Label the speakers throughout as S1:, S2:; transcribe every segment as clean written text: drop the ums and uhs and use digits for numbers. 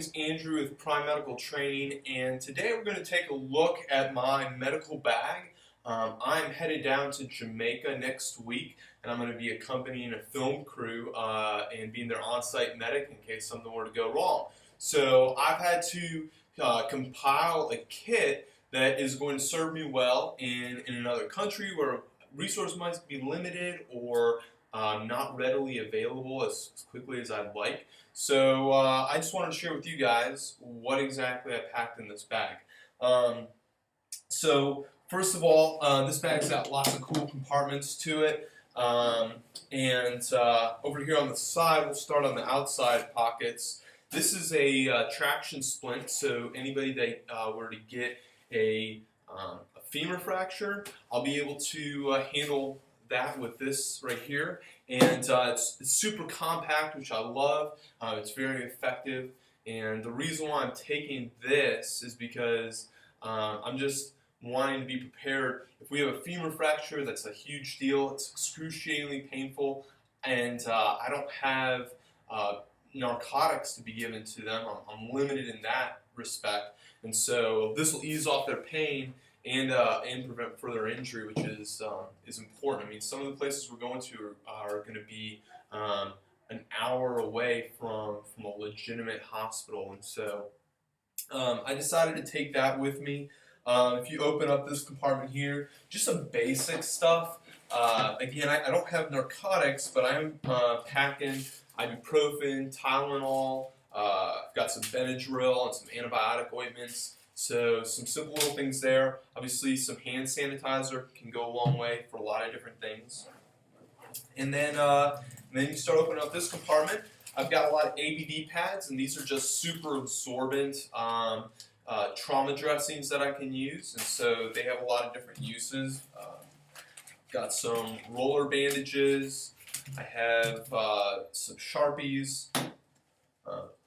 S1: Is Andrew with Prime Medical Training, and today we're going to take a look at my medical bag. I'm headed down to Jamaica next week, and I'm going to be accompanying a film crew and being their on-site medic in case something were to go wrong. So I've had to compile a kit that is going to serve me well in another country where resources might be limited or not readily available as quickly as I'd like. So I just wanted to share with you guys what exactly I packed in this bag. So first of all, this bag's got lots of cool compartments to it. And over here on the side, we'll start on the outside pockets. This is a traction splint, so anybody that were to get a femur fracture, I'll be able to handle that with this right here. And it's super compact, which I love. It's very effective, and the reason why I'm taking this is because I'm just wanting to be prepared. If we have a femur fracture, that's a huge deal. It's excruciatingly painful, and I don't have narcotics to be given to them. I'm limited in that respect, and so this will ease off their pain and prevent further injury, which is important. I mean, some of the places we're going to are going to be an hour away from a legitimate hospital, and so I decided to take that with me. If you open up this compartment here, just some basic stuff. Again, I don't have narcotics, but I'm packing ibuprofen, Tylenol. I've got some Benadryl and some antibiotic ointments. So some simple little things there. Obviously, some hand sanitizer can go a long way for a lot of different things. And then you start opening up this compartment. I've got a lot of ABD pads, and these are just super absorbent trauma dressings that I can use. And so they have a lot of different uses. Got some roller bandages. I have some Sharpies.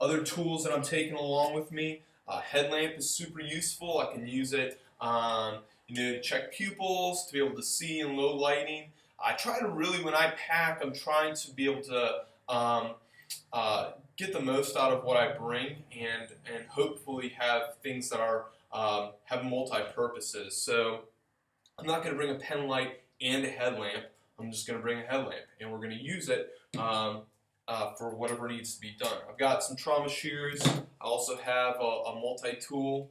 S1: Other tools that I'm taking along with me. Headlamp is super useful. I can use it to check pupils, to be able to see in low lighting. I try to really, when I pack, I'm trying to be able to get the most out of what I bring and hopefully have things that are have multi-purposes. So I'm not going to bring a pen light and a headlamp. I'm just going to bring a headlamp, and we're going to use it for whatever needs to be done. I've got some trauma shears. I also have a multi-tool.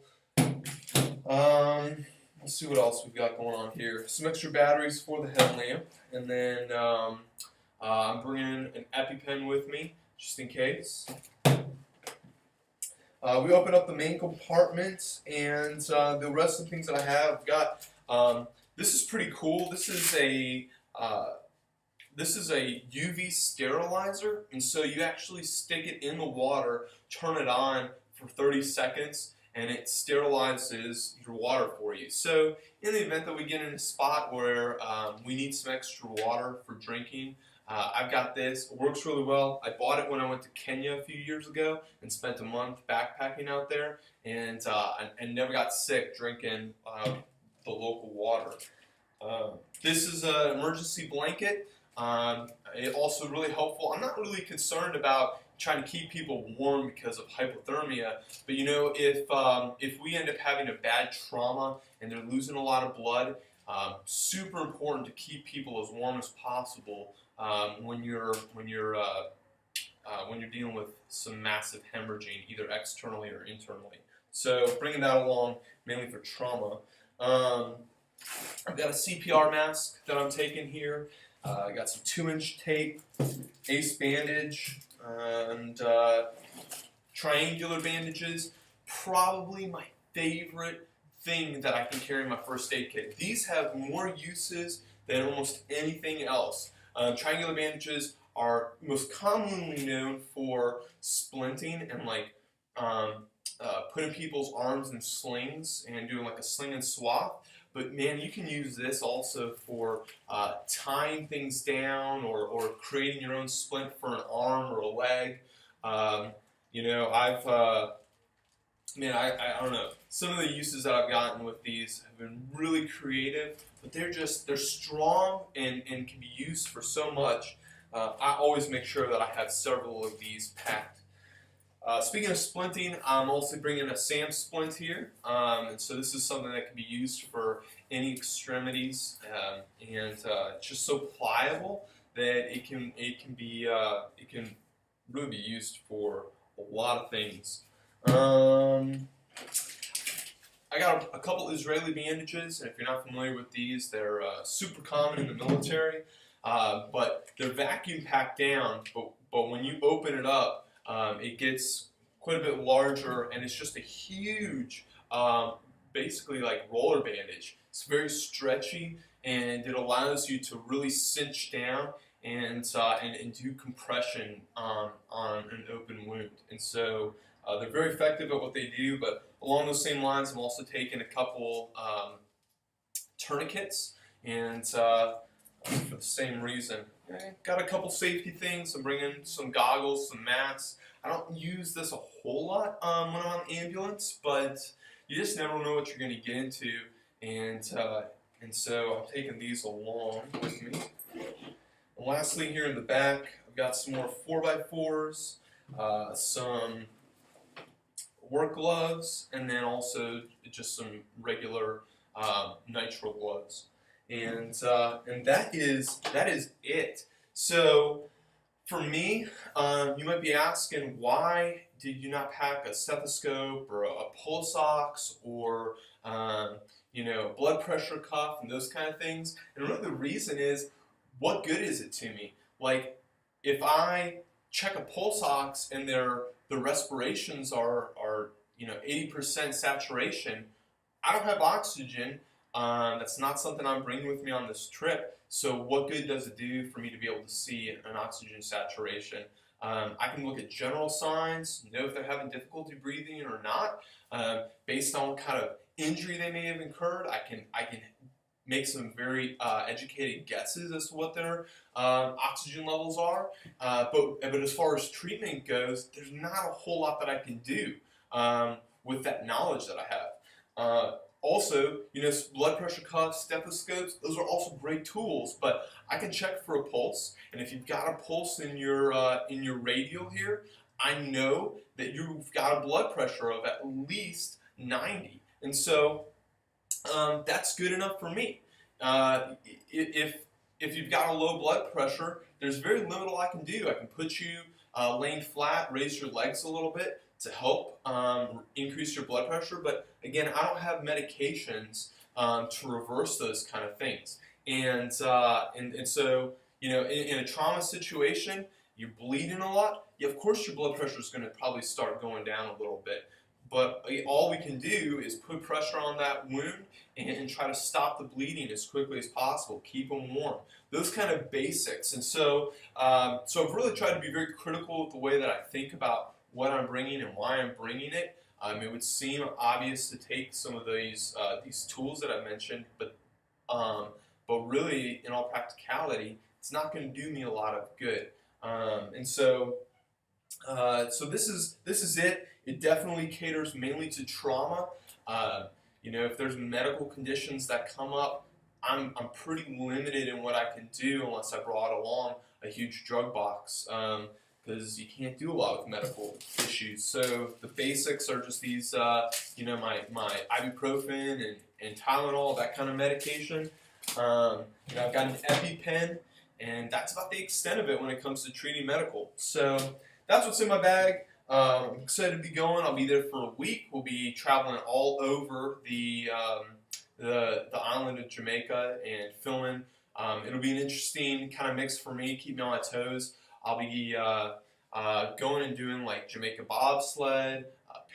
S1: Let's see what else we've got going on here. Some extra batteries for the headlamp, and then I'm bringing an EpiPen with me just in case. We open up the main compartment, and the rest of the things that I have, I've got. This is pretty cool. This is a UV sterilizer, and so you actually stick it in the water, turn it on for 30 seconds, and it sterilizes your water for you. So in the event that we get in a spot where we need some extra water for drinking, I've got this. It works really well. I bought it when I went to Kenya a few years ago and spent a month backpacking out there, and never got sick drinking the local water. This is an emergency blanket. It's also really helpful. I'm not really concerned about trying to keep people warm because of hypothermia, but you know, if we end up having a bad trauma and they're losing a lot of blood, super important to keep people as warm as possible when you're dealing with some massive hemorrhaging, either externally or internally. So bringing that along mainly for trauma. I've got a CPR mask that I'm taking here. I got some 2-inch tape, ace bandage, and triangular bandages. Probably my favorite thing that I can carry in my first aid kit. These have more uses than almost anything else. Triangular bandages are most commonly known for splinting and like putting people's arms in slings and doing like a sling and swath. But man, you can use this also for tying things down or creating your own splint for an arm or a leg. You know, I don't know. Some of the uses that I've gotten with these have been really creative, but they're strong and can be used for so much. I always make sure that I have several of these packed. Speaking of splinting, I'm also bringing a SAM splint here, and so this is something that can be used for any extremities, and it's just so pliable that it can really be used for a lot of things. I got a couple Israeli bandages, and if you're not familiar with these, they're super common in the military, but they're vacuum packed down, but when you open it up, it gets quite a bit larger, and it's just a huge, basically like roller bandage. It's very stretchy, and it allows you to really cinch down and do compression on an open wound. And so they're very effective at what they do, but along those same lines, I'm also taking a couple tourniquets, and for the same reason. Got a couple safety things. I'm bringing some goggles, some masks. I don't use this a whole lot when I'm on the ambulance, but you just never know what you're going to get into, and so I'm taking these along with me. And lastly, here in the back, I've got some more 4x4s, some work gloves, and then also just some regular nitrile gloves. And that is it. So for me, you might be asking, why did you not pack a stethoscope or a pulse ox or blood pressure cuff and those kind of things? And really the reason is, what good is it to me? Like, if I check a pulse ox and the respirations are 80% saturation, I don't have oxygen. That's not something I'm bringing with me on this trip. So what good does it do for me to be able to see an oxygen saturation? I can look at general signs, know if they're having difficulty breathing or not. Based on what kind of injury they may have incurred, I can make some very educated guesses as to what their oxygen levels are. But as far as treatment goes, there's not a whole lot that I can do with that knowledge that I have. Also, blood pressure cuffs, stethoscopes, those are also great tools, but I can check for a pulse, and if you've got a pulse in your radial here, I know that you've got a blood pressure of at least 90, and so that's good enough for me. If you've got a low blood pressure, there's very little I can do. I can put you laying flat, raise your legs a little bit to help increase your blood pressure, but again, I don't have medications to reverse those kind of things. And so, in a trauma situation, you're bleeding a lot, of course your blood pressure is going to probably start going down a little bit. But all we can do is put pressure on that wound and try to stop the bleeding as quickly as possible, keep them warm. Those kind of basics. And so, so I've really tried to be very critical with the way that I think about what I'm bringing and why I'm bringing it. It would seem obvious to take some of these tools that I mentioned, but really, in all practicality, it's not going to do me a lot of good. And so, so this is it. It definitely caters mainly to trauma. If there's medical conditions that come up, I'm pretty limited in what I can do unless I brought along a huge drug box. Because you can't do a lot with medical issues. So the basics are just these, my ibuprofen and Tylenol, that kind of medication. I've got an EpiPen, and that's about the extent of it when it comes to treating medical. So that's what's in my bag. I'm excited to be going. I'll be there for a week. We'll be traveling all over the island of Jamaica and filming. It'll be an interesting kind of mix for me, keep me on my toes. I'll be going and doing like Jamaica bobsled,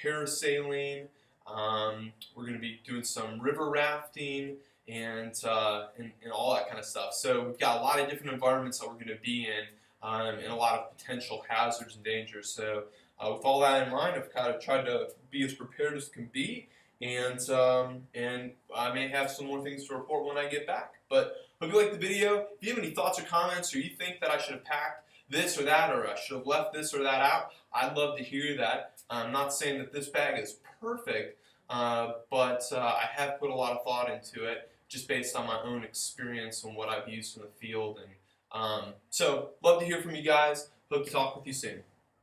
S1: parasailing. We're going to be doing some river rafting and all that kind of stuff. So we've got a lot of different environments that we're going to be in, and a lot of potential hazards and dangers. So with all that in mind, I've kind of tried to be as prepared as can be, and I may have some more things to report when I get back. But hope you liked the video. If you have any thoughts or comments, or you think that I should have packed this or that, or I should have left this or that out, I'd love to hear that. I'm not saying that this bag is perfect, but I have put a lot of thought into it, just based on my own experience and what I've used in the field. And so, love to hear from you guys. Hope to talk with you soon.